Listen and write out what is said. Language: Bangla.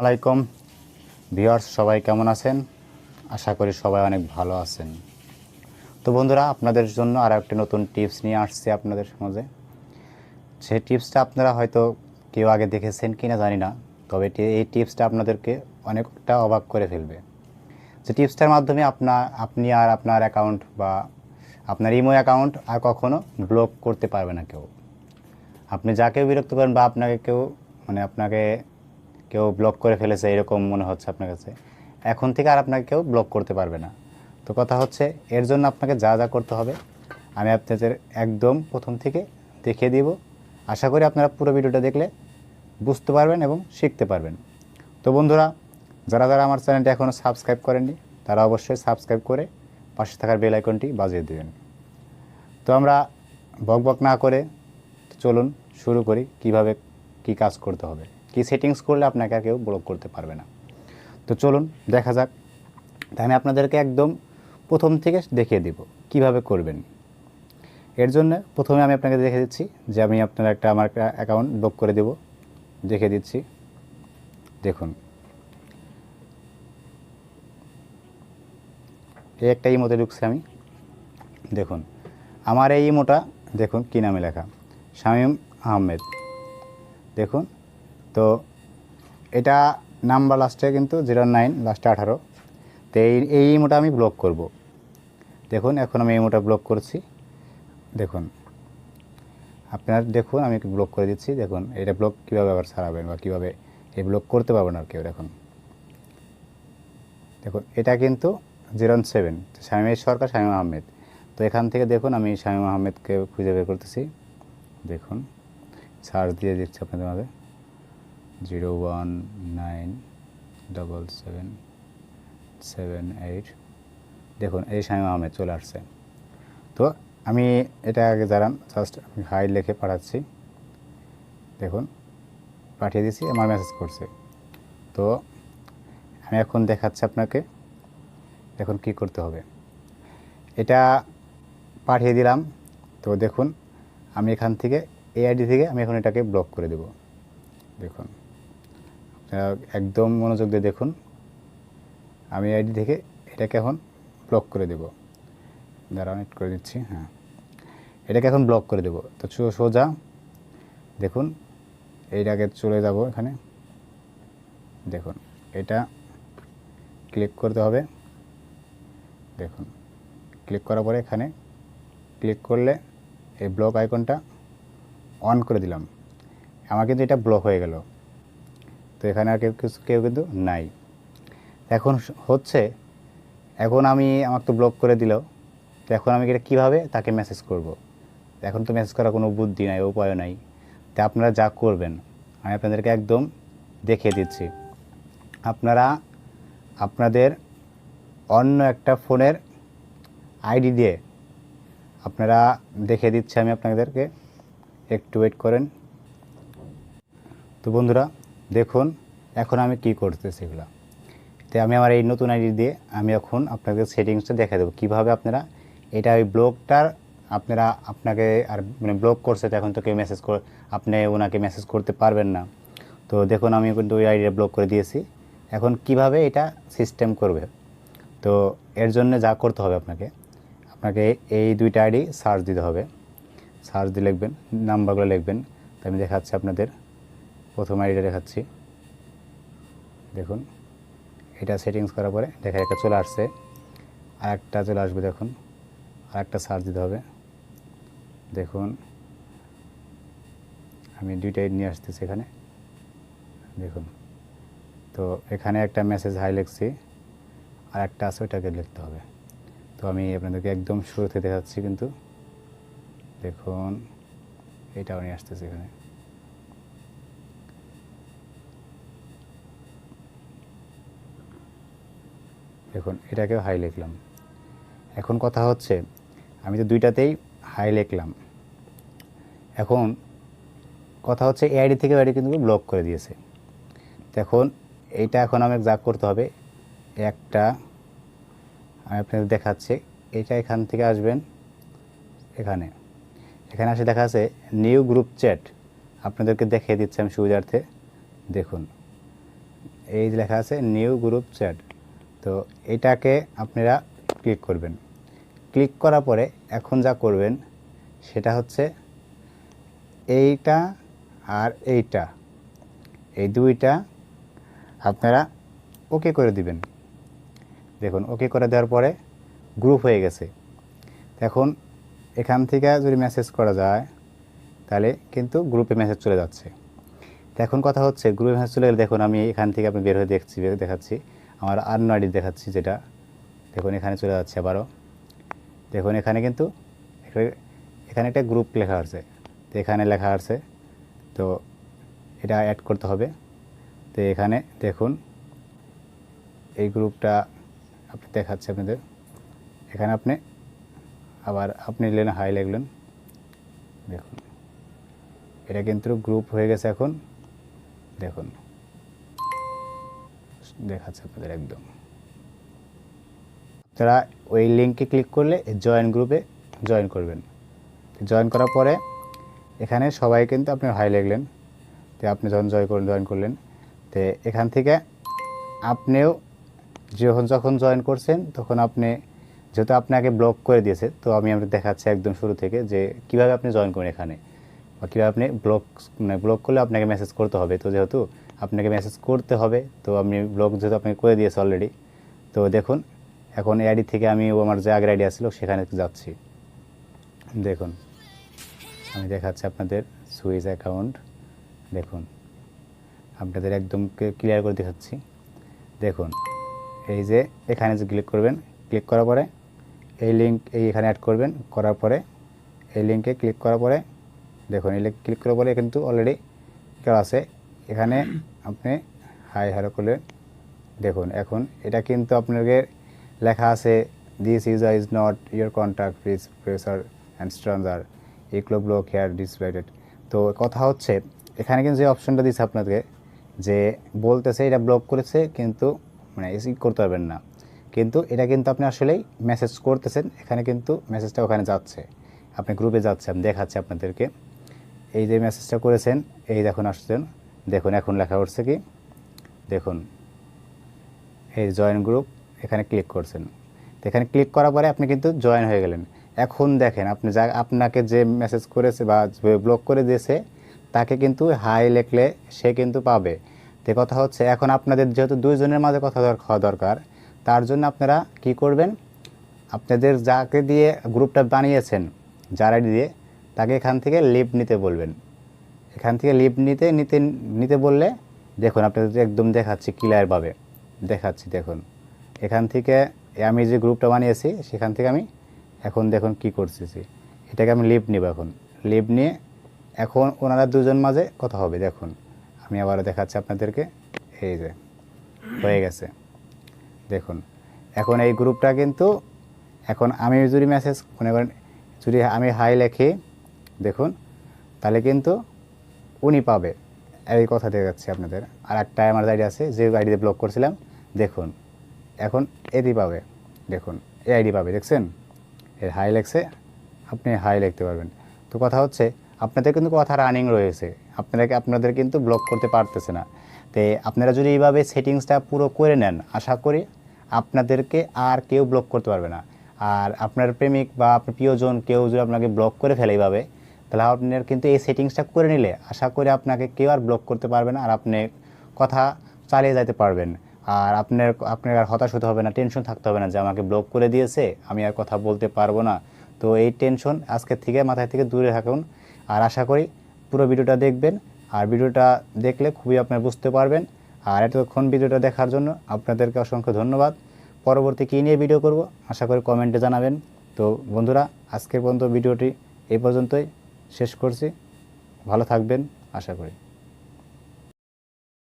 আলাইকুম ভিউয়ার্স, সবাই কেমন আছেন? আশা করি সবাই অনেক ভালো আছেন। তো বন্ধুরা, আপনাদের জন্য আর একটা নতুন টিপস নিয়ে আসছি আপনাদের মাঝে। সেই টিপসটা আপনারা হয়তো কেউ আগে দেখেছেন কিনা জানি না, তবে এই টিপসটা আপনাদেরকে অনেকটা অবাক করে ফেলবে। যে টিপসটার মাধ্যমে আপনি আর আপনার অ্যাকাউন্ট বা আপনার ইমো অ্যাকাউন্ট আর কখনো ব্লক করতে পারবে না কেউ। আপনি যাকে বিরক্ত করেন বা আপনাকে কেউ ব্লক করে ফেলেছে এরকম মনে হচ্ছে আপনার কাছে, এখন থেকে আর আপনাকে কেউ ব্লক করতে পারবে না। তো কথা হচ্ছে, এর জন্য আপনাকে যা যা করতে হবে আমি আপনাদের একদম প্রথম থেকে দেখিয়ে দিব। আশা করি আপনারা পুরো ভিডিওটা দেখলে বুঝতে পারবেন এবং শিখতে পারবেন। তো বন্ধুরা, যারা যারা আমার চ্যানেলটি এখনও সাবস্ক্রাইব করেননি তারা অবশ্যই সাবস্ক্রাইব করে পাশে থাকার বেল আইকনটি বাজিয়ে দেবেন। তো আমরা বকবক না করে চলুন শুরু করি কিভাবে কি কাজ করতে হবে, কি সেটিংস করলে আপনাকে আর কেউ ব্লক করতে পারবে না। তো চলুন দেখা যাক। তাই আমি আপনাদেরকে একদম প্রথম থেকে দেখিয়ে দিব কিভাবে করবেন। এর জন্য প্রথমে আমি আপনাকে দেখিয়ে দিচ্ছি যে আমি আমার একটা অ্যাকাউন্ট ব্লক করে দেব। দেখিয়ে দিচ্ছি, দেখুন এই একটা ইমোতে ঢুকছি আমি। দেখুন আমার এই ইমোটা দেখুন কী নামে লেখা, শামীম আহমেদ। দেখুন, তো এটা নাম্বার লাস্টে কিন্তু 09, লাস্টে 18। তো এই ইমোটা আমি ব্লক করব। দেখুন এখন আমি ইমোটা ব্লক করছি। দেখুন দেখুন আমি ব্লক করে দিচ্ছি। দেখুন এটা ব্লক কীভাবে আবার ছাড়াবেন বা কীভাবে এই ব্লক করতে পারবেন আর কেউ। দেখুন এটা কিন্তু 07 শামীমের সরকার, শামীম আহমেদ। তো এখান থেকে দেখুন আমি শামীম আহমেদকে খুঁজে বের করতেছি। দেখুন সার্চ দিয়ে দিচ্ছি আপনাদের মাঝে, 0197778। দেখুন এই শামীম আহমেদ চলে আসছে। তো আমি এটা আগে জানান, জাস্ট আমি হাই লিখে পাঠাচ্ছি। দেখুন পাঠিয়ে দিয়েছি, আমার মেসেজ করছে। তো আমি এখন দেখাচ্ছি আপনাকে, দেখুন কি করতে হবে। এটা পাঠিয়ে দিলাম। তো দেখুন আমি এখান থেকে এই আইডি থেকে আমি এখন এটাকে ব্লক করে দেব। দেখুন একদম মনোযোগ দিয়ে দেখুন, আমি আইডি থেকে এটাকে এখন ব্লক করে দেব। দাঁড়ান নেট করে দিচ্ছি। হ্যাঁ, এটাকে এখন ব্লক করে দেব। তো সোজা দেখুন এইটাকে চলে যাব এখানে। দেখুন এটা ক্লিক করতে হবে। দেখুন ক্লিক করার পরে এখানে ক্লিক করলে এই ব্লক আইকনটা অন করে দিলাম। আমার কিন্তু এটা ব্লক হয়ে গেল। তো এখানে আর কেউ কিন্তু নাই। এখন হচ্ছে, আমাকে তো ব্লক করে দিল। তো এখন আমি এটা কীভাবে তাকে মেসেজ করব? এখন তো মেসেজ করার কোনো বুদ্ধি নাই, উপায় নাই। তো আপনারা যা করবেন আমি আপনাদেরকে একদম দেখিয়ে দিচ্ছি। আপনারা আপনাদের অন্য একটা ফোনের আইডি দিয়ে আপনারা দেখিয়ে দিচ্ছি আমি আপনাদেরকে, একটু ওয়েট করেন। তো বন্ধুরা দেখুন এখন আমি কি করতেছি এগুলো। তো আমি আমার এই নতুন আইডি দিয়ে আমি এখন আপনাদের সেটিংসটা দেখা দেবো কীভাবে আপনারা এটা ওই ব্লকটার আপনাকে আর ব্লক করছে। তো এখন তো কেউ আপনি ওনাকে মেসেজ করতে পারবেন না। তো দেখুন আমি কিন্তু ওই আইডিটা ব্লক করে দিয়েছি। এখন কিভাবে এটা সিস্টেম করবে, তো এর জন্য যা করতে হবে আপনাকে এই দুইটা আইডি সার্চ দিতে হবে। সার্চ দিয়ে লিখবেন, নাম্বারগুলো লিখবেন। তো আমি দেখাচ্ছি আপনাদের, প্রথম আইডিটা দেখাচ্ছি। দেখুন এটা সেটিংস করার পরে দেখা একটা চলে আসছে, আর একটা চলে আসবে। দেখুন আর একটা সার্চ দিতে হবে। দেখুন আমি দুইটাই নিয়ে আসতেছি এখানে। দেখুন তো এখানে একটা মেসেজ হাই লিখছি, আর একটা আছে ওইটাকে লিখতে হবে। তো আমি আপনাদেরকে একদম শুরুতে দেখাচ্ছি কিন্তু। দেখুন এটাও নিয়ে আসতেছি এখানে। দেখুন এটাকেও হাই লিখলাম। এখন কথা হচ্ছে, আমি তো দুইটাতেই হাই লিখলাম। এখন কথা হচ্ছে এই আইডি থেকে আইডি কিন্তু ব্লক করে দিয়েছে। এখন এখন আমাকে যা করতে হবে, একটা আমি আপনাদের দেখাচ্ছি। এটা এখান থেকে আসবেন, এখানে এসে দেখা আছে নিউ গ্রুপ চ্যাট। আপনাদেরকে দেখিয়ে দিচ্ছি আমি সুবিধার্থে। দেখুন এই যে লেখা আছে নিউ গ্রুপ চ্যাট, তো এটাকে আপনারা ক্লিক করবেন। ক্লিক করার পরে এখন যা করবেন সেটা হচ্ছে এইটা আর এইটা, এই দুইটা আপনারা ওকে করে দিবেন। দেখুন ওকে করে দেওয়ার পরে গ্রুপ হয়ে গেছে। এখন এখান থেকে যদি মেসেজ করা যায় তাহলে কিন্তু গ্রুপে মেসেজ চলে যাচ্ছে। তো এখন কথা হচ্ছে গ্রুপে মেসেজ চলে গেলে দেখুন আমি এখান থেকে আপনি বের হয়ে দেখাচ্ছি আমার আননোন আইডি দেখাচ্ছি, যেটা দেখুন এখানে চলে যাচ্ছে আবারও। দেখুন এখানে কিন্তু এখানে একটা গ্রুপ লেখা আছে, তো এখানে লেখা আছে, তো এটা অ্যাড করতে হবে। তো এখানে দেখুন এই গ্রুপটা আপনি দেখাচ্ছে আপনাদের, এখানে আপনি আবার আপনি নিলেন হাই লিখলেন, দেখুন এটা কিন্তু গ্রুপ হয়ে গেছে। এখন দেখুন দেখাচ্ছে আপনাদের একদম। আপনারা ওই লিঙ্কে ক্লিক করলে জয়েন গ্রুপে জয়েন করবেন। জয়েন করার পরে এখানে সবাই কিন্তু আপনি হাই লিখলেন, তো আপনি যখন জয়েন করলেন, তো এখান থেকে আপনিও যখন জয়েন করছেন তখন আপনি যেহেতু আপনাকে ব্লক করে দিয়েছে, তো আমি দেখাচ্ছি একদম শুরু থেকে যে কীভাবে আপনি জয়েন করেন এখানে, বা কীভাবে আপনি ব্লক করলে আপনাকে মেসেজ করতে হবে। তো যেহেতু আপনাকে মেসেজ করতে হবে, তো আমি ব্লক যেহেতু আপনাকে করে দিয়েছে অলরেডি, তো দেখুন এখন এই আইডি থেকে আমি আমার যে আগের আইডি আসছিল সেখানে যাচ্ছি। দেখুন আমি দেখাচ্ছি আপনাদের সুইচ অ্যাকাউন্ট, দেখুন আপনাদের একদম ক্লিয়ার করে দেখাচ্ছি। দেখুন এই যে এখানে যে ক্লিক করবেন, ক্লিক করার পরে এই লিঙ্ক এখানে অ্যাড করবেন, করার পরে এই লিঙ্কে ক্লিক করার পরে দেখুন এই লিঙ্ক ক্লিক করার পরে কিন্তু অলরেডি কেউ আছে এখানে, আপনি হাই হ্যালো করলে দেখুন এখন এটা কিন্তু আপনাকে লেখা আছে this user is not your contact, please pressure and stranger ইক্লো ব্লক হেয়ার ডিসপ্লেটেড। তো কথা হচ্ছে এখানে কিন্তু যে অপশনটা দিচ্ছে আপনাকে, যে বলতেছে এটা ব্লক করেছে কিন্তু মানে করতে পারবেন না, কিন্তু এটা কিন্তু আপনি আসলেই মেসেজ করতেছেন, এখানে কিন্তু মেসেজটা ওখানে যাচ্ছে, আপনি গ্রুপে যাচ্ছে। আমি দেখাচ্ছি আপনাদেরকে, এই যে মেসেজটা করেছেন এই দেখুন আসছেন, দেখুন এখন লেখা উঠছে কি, দেখুন এই জয়েন গ্রুপ, এখানে ক্লিক করছেন। তো এখানে ক্লিক করার পরে আপনি কিন্তু জয়েন হয়ে গেলেন। এখন দেখেন আপনি আপনাকে যে মেসেজ করেছে বা ব্লক করে দিয়েছে তাকে কিন্তু হাই লিখলে সে কিন্তু পাবে। তো কথা হচ্ছে এখন আপনাদের যেহেতু দুইজনের মাঝে কথা হওয়া দরকার, তার জন্য আপনারা কি করবেন, আপনাদের যাকে দিয়ে গ্রুপটা বানিয়েছেন যার আইডি দিয়ে, তাকে এখান থেকে লিভ নিতে বলবেন। এখান থেকে লিভ নিতে বললে দেখুন আপনাদের একদম দেখাচ্ছি ক্লিয়ারভাবে দেখাচ্ছি। দেখুন এখান থেকে আমি যে গ্রুপটা বানিয়েছি সেখান থেকে আমি এখন দেখুন কি করতেছি, এটাকে আমি লিভ নিব। এখন লিভ নিয়ে এখন ওনারা দুজন মাঝে কথা হবে। দেখুন আমি আবারও দেখাচ্ছি আপনাদেরকে, এই যে হয়ে গেছে। দেখুন এখন এই গ্রুপটা কিন্তু এখন আমি যদি মেসেজ মনে করেন যদি আমি হাই লেখি দেখুন তাহলে কিন্তু উনি পাবে, এই কথা দেখাচ্ছি আপনাদের। আর একটা আমার আইডি আছে যে আইডিতে ব্লক করছিলাম, দেখুন এখন এটি পাবে, দেখুন এই আইডি পাবে, দেখছেন এর হাই লেখছে, আপনি হাই লিখতে পারবেন। তো কথা হচ্ছে আপনাদের কিন্তু কথা রানিং রয়েছে, আপনাদের কিন্তু ব্লক করতে পারতেছে না। তো আপনারা যদি এইভাবে সেটিংসটা পুরো করে নেন, আশা করি আপনাদেরকে আর কেউ ব্লক করতে পারবে না। আর আপনার প্রেমিক বা আপনার প্রিয়জন কেউ যদি আপনাকে ব্লক করে ফেলে এইভাবে, তাহলে আপনার কিন্তু এই সেটিংসটা করে নিলে আশা করি আপনাকে কেউ আর ব্লক করতে পারবে না, আর আপনি কথা চালিয়ে যেতে পারবেন। আর আপনার আর হতাশ হতে হবে না, টেনশন থাকতে হবে না যে আমাকে ব্লক করে দিয়েছে আমি আর কথা বলতে পারবো না। তো এই টেনশন আজকের থেকে মাথায় থেকে দূরে থাকুন। আর আশা করি পুরো ভিডিওটা দেখবেন, আর ভিডিওটা দেখলে খুবই আপনারা বুঝতে পারবেন। আর এতক্ষণ ভিডিওটা দেখার জন্য আপনাদেরকে অসংখ্য ধন্যবাদ। পরবর্তী কী নিয়ে ভিডিও করব আশা করি কমেন্টে জানাবেন। তো বন্ধুরা আজকের পর্যন্ত ভিডিওটি এই পর্যন্তই শেষ করছি, ভালো থাকবেন আশা করি।